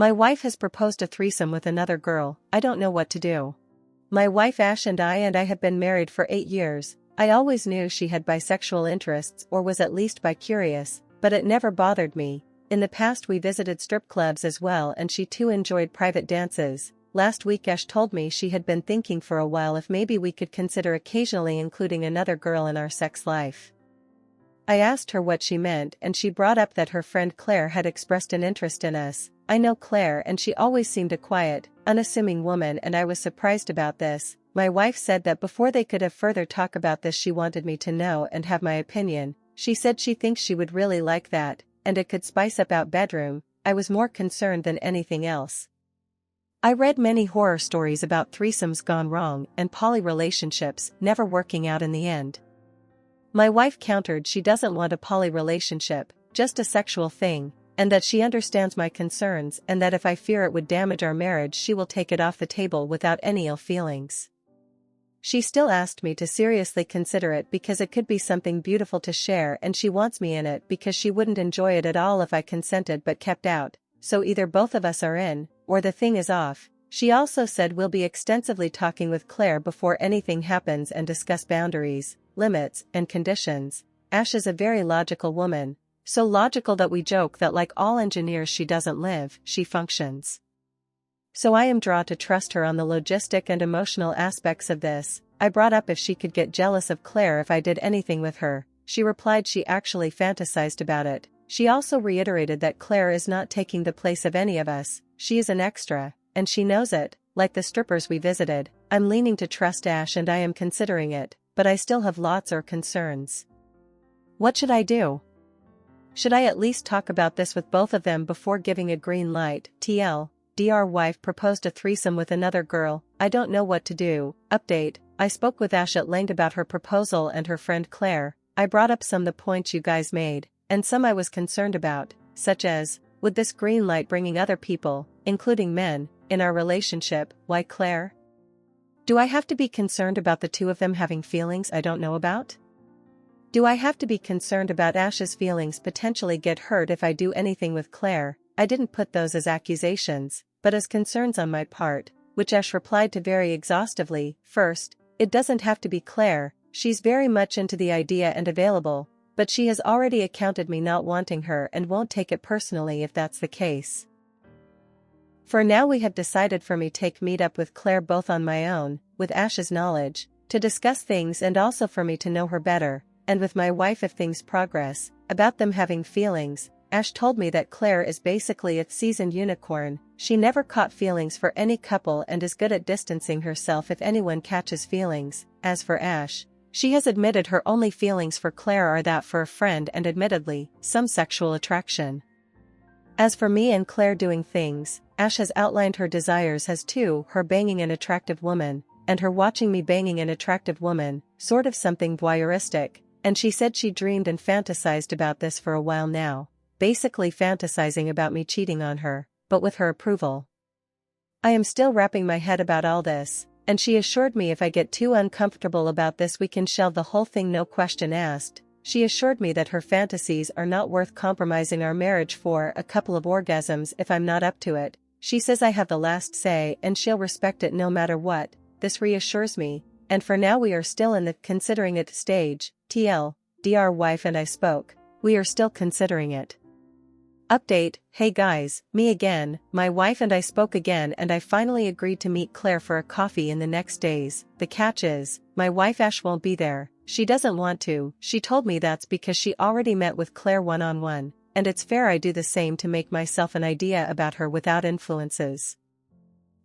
My wife has proposed a threesome with another girl, I don't know what to do. My wife Ash and I have been married for 8 years. I always knew she had bisexual interests or was at least bi-curious, but it never bothered me. In the past we visited strip clubs as well and she too enjoyed private dances. Last week Ash told me she had been thinking for a while if maybe we could consider occasionally including another girl in our sex life. I asked her what she meant and she brought up that her friend Claire had expressed an interest in us. I know Claire and she always seemed a quiet, unassuming woman and I was surprised about this. My wife said that before they could have further talk about this she wanted me to know and have my opinion. She said she thinks she would really like that, and it could spice up our bedroom. I was more concerned than anything else. I read many horror stories about threesomes gone wrong and poly relationships never working out in the end. My wife countered she doesn't want a poly relationship, just a sexual thing, and that she understands my concerns and that if I fear it would damage our marriage she will take it off the table without any ill feelings. She still asked me to seriously consider it because it could be something beautiful to share and she wants me in it because she wouldn't enjoy it at all if I consented but kept out, so either both of us are in, or the thing is off. She also said we'll be extensively talking with Claire before anything happens and discuss boundaries, limits, and conditions. Ash is a very logical woman, so logical that we joke that like all engineers she doesn't live, she functions. So I am drawn to trust her on the logistic and emotional aspects of this. I brought up if she could get jealous of Claire if I did anything with her. She replied she actually fantasized about it. She also reiterated that Claire is not taking the place of any of us, she is an extra, and she knows it. Like the strippers we visited, I'm leaning to trust Ash and I am considering it, but I still have lots of concerns. What should I do? Should I at least talk about this with both of them before giving a green light? Dr. Wife proposed a threesome with another girl, I don't know what to do. Update, I spoke with Ash at length about her proposal and her friend Claire. I brought up some of the points you guys made, and some I was concerned about, such as, would this green light bringing other people, including men, in our relationship? Why Claire? Do I have to be concerned about the two of them having feelings I don't know about? Do I have to be concerned about Ash's feelings potentially get hurt if I do anything with Claire? I didn't put those as accusations, but as concerns on my part, which Ash replied to very exhaustively. First, it doesn't have to be Claire, she's very much into the idea and available, but she has already accounted me not wanting her and won't take it personally if that's the case. For now we have decided for me to meet up with Claire both on my own, with Ash's knowledge, to discuss things and also for me to know her better, and with my wife if things progress. About them having feelings, Ash told me that Claire is basically a seasoned unicorn, she never caught feelings for any couple and is good at distancing herself if anyone catches feelings. As for Ash, she has admitted her only feelings for Claire are that for a friend and admittedly, some sexual attraction. As for me and Claire doing things, Ash has outlined her desires as to her banging an attractive woman, and her watching me banging an attractive woman, sort of something voyeuristic, and she said she dreamed and fantasized about this for a while now. Basically fantasizing about me cheating on her, but with her approval. I am still wrapping my head about all this, and she assured me if I get too uncomfortable about this we can shelve the whole thing no question asked. She assured me that her fantasies are not worth compromising our marriage for a couple of orgasms if I'm not up to it. She says I have the last say and she'll respect it no matter what. This reassures me, and for now we are still in the considering it stage. Dr. Wife and I spoke. We are still considering it. Update, hey guys, me again. My wife and I spoke again and I finally agreed to meet Claire for a coffee in the next days. The catch is, my wife Ash won't be there. She doesn't want to. She told me that's because she already met with Claire one-on-one, and it's fair I do the same to make myself an idea about her without influences.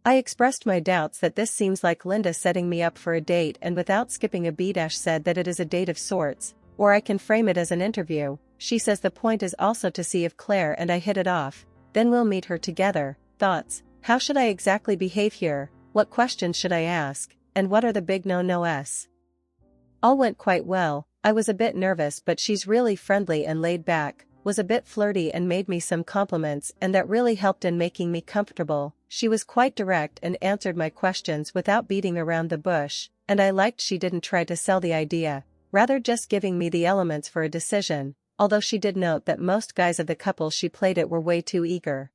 I expressed my doubts that this seems like Linda setting me up for a date, and without skipping a beat Ash said that it is a date of sorts, or I can frame it as an interview. She says the point is also to see if Claire and I hit it off, then we'll meet her together. Thoughts, how should I exactly behave here, what questions should I ask, and what are the big no-nos? All went quite well. I was a bit nervous but she's really friendly and laid back, was a bit flirty and made me some compliments and that really helped in making me comfortable. She was quite direct and answered my questions without beating around the bush, and I liked she didn't try to sell the idea, rather just giving me the elements for a decision. Although she did note that most guys of the couple she played it were way too eager.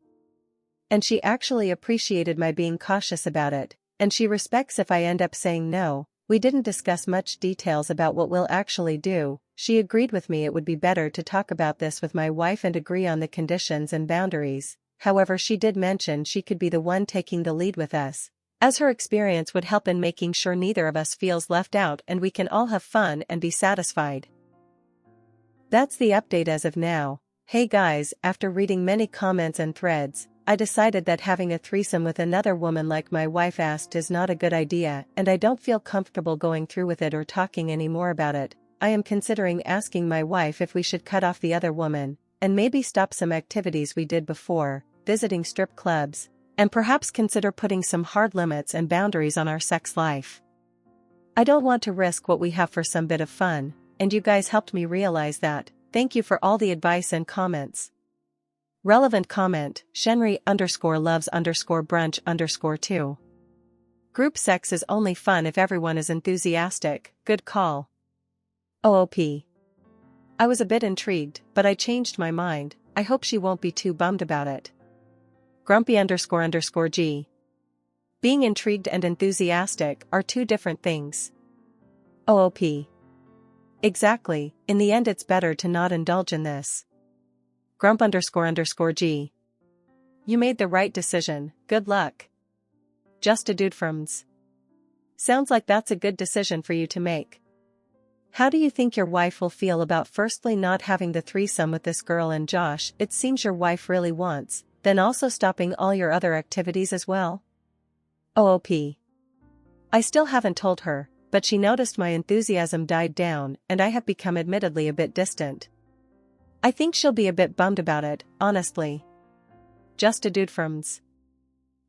And she actually appreciated my being cautious about it, and she respects if I end up saying no. We didn't discuss much details about what we'll actually do. She agreed with me it would be better to talk about this with my wife and agree on the conditions and boundaries. However, she did mention she could be the one taking the lead with us, as her experience would help in making sure neither of us feels left out and we can all have fun and be satisfied. That's the update as of now. Hey guys, after reading many comments and threads, I decided that having a threesome with another woman like my wife asked is not a good idea, and I don't feel comfortable going through with it or talking any more about it. I am considering asking my wife if we should cut off the other woman, and maybe stop some activities we did before, visiting strip clubs, and perhaps consider putting some hard limits and boundaries on our sex life. I don't want to risk what we have for some bit of fun, and you guys helped me realize that. Thank you for all the advice and comments. Relevant comment, Shenry_loves_brunch_2. Group sex is only fun if everyone is enthusiastic. Good call. OOP. I was a bit intrigued, but I changed my mind. I hope she won't be too bummed about it. Grumpy__G. Being intrigued and enthusiastic are two different things. OOP. Exactly, in the end it's better to not indulge in this. Grump__G. You made the right decision, good luck. Just a dude from's. Sounds like that's a good decision for you to make. How do you think your wife will feel about firstly not having the threesome with this girl and Josh it seems your wife really wants, then also stopping all your other activities as well? OOP. I still haven't told her, but she noticed my enthusiasm died down and I have become admittedly a bit distant. I think she'll be a bit bummed about it, honestly. Just a dude from's.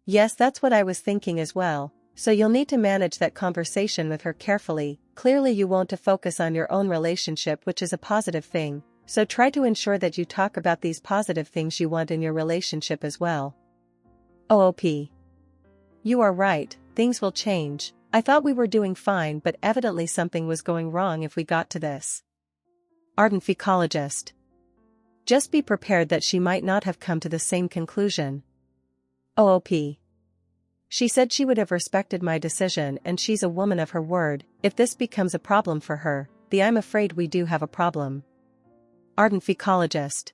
Yes, that's what I was thinking as well, so you'll need to manage that conversation with her carefully. Clearly you want to focus on your own relationship, which is a positive thing, so try to ensure that you talk about these positive things you want in your relationship as well. OOP. You are right, things will change. I thought we were doing fine, but evidently something was going wrong if we got to this. Ardent Phycologist. Just be prepared that she might not have come to the same conclusion. OOP. She said she would have respected my decision and she's a woman of her word. If this becomes a problem for her, I'm afraid we do have a problem. Ardent Phycologist.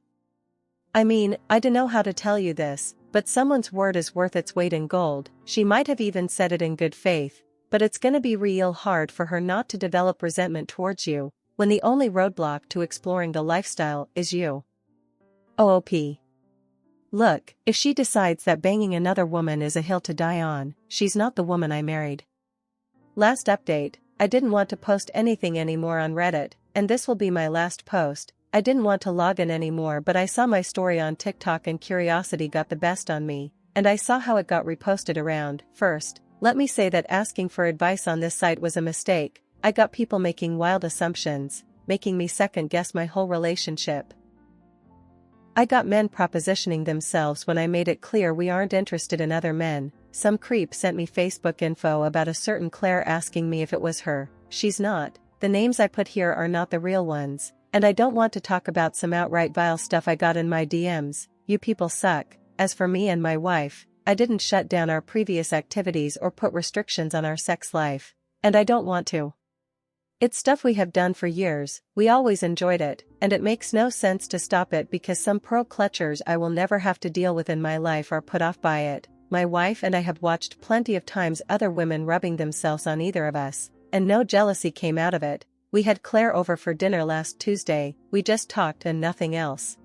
I mean, I don't know how to tell you this, but someone's word is worth its weight in gold. She might have even said it in good faith, but it's gonna be real hard for her not to develop resentment towards you, when the only roadblock to exploring the lifestyle is you. OOP. Look, if she decides that banging another woman is a hill to die on, she's not the woman I married. Last update, I didn't want to post anything anymore on Reddit, and this will be my last post. I didn't want to log in anymore, but I saw my story on TikTok and curiosity got the best on me, and I saw how it got reposted around. First, let me say that asking for advice on this site was a mistake. I got people making wild assumptions, making me second guess my whole relationship. I got men propositioning themselves when I made it clear we aren't interested in other men. Some creep sent me Facebook info about a certain Claire asking me if it was her. She's not. The names I put here are not the real ones, and I don't want to talk about some outright vile stuff I got in my DMs. You people suck. As for me and my wife, I didn't shut down our previous activities or put restrictions on our sex life, and I don't want to. It's stuff we have done for years, we always enjoyed it, and it makes no sense to stop it because some pearl clutchers I will never have to deal with in my life are put off by it. My wife and I have watched plenty of times other women rubbing themselves on either of us, and no jealousy came out of it. We had Claire over for dinner last Tuesday, we just talked and nothing else.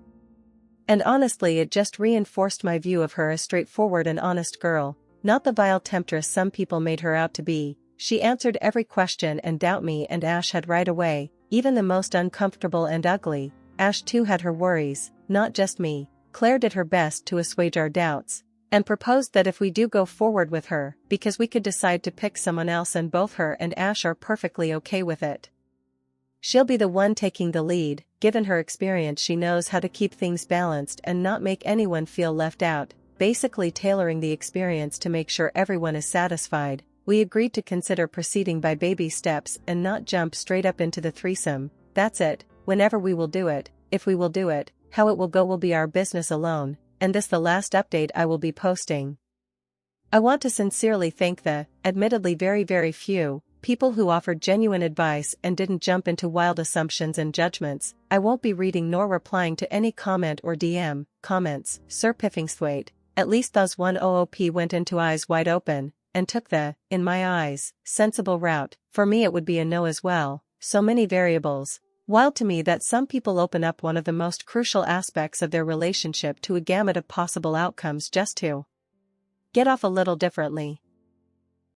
And honestly, it just reinforced my view of her as straightforward and honest girl, not the vile temptress some people made her out to be. She answered every question and doubt me and Ash had right away, even the most uncomfortable and ugly. Ash too had her worries, not just me. Claire did her best to assuage our doubts, and proposed that if we do go forward with her, because we could decide to pick someone else and both her and Ash are perfectly okay with it. She'll be the one taking the lead. Given her experience, she knows how to keep things balanced and not make anyone feel left out, basically tailoring the experience to make sure everyone is satisfied. We agreed to consider proceeding by baby steps and not jump straight up into the threesome. That's it. Whenever we will do it, if we will do it, how it will go will be our business alone, and this the last update I will be posting. I want to sincerely thank the, admittedly very few, people who offered genuine advice and didn't jump into wild assumptions and judgments. I won't be reading nor replying to any comment or DM, comments, Sir Piffingthwaite. At least those 1OOP went into eyes wide open, and took the, in my eyes, sensible route. For me it would be a no as well, so many variables. Wild to me that some people open up one of the most crucial aspects of their relationship to a gamut of possible outcomes just to get off a little differently.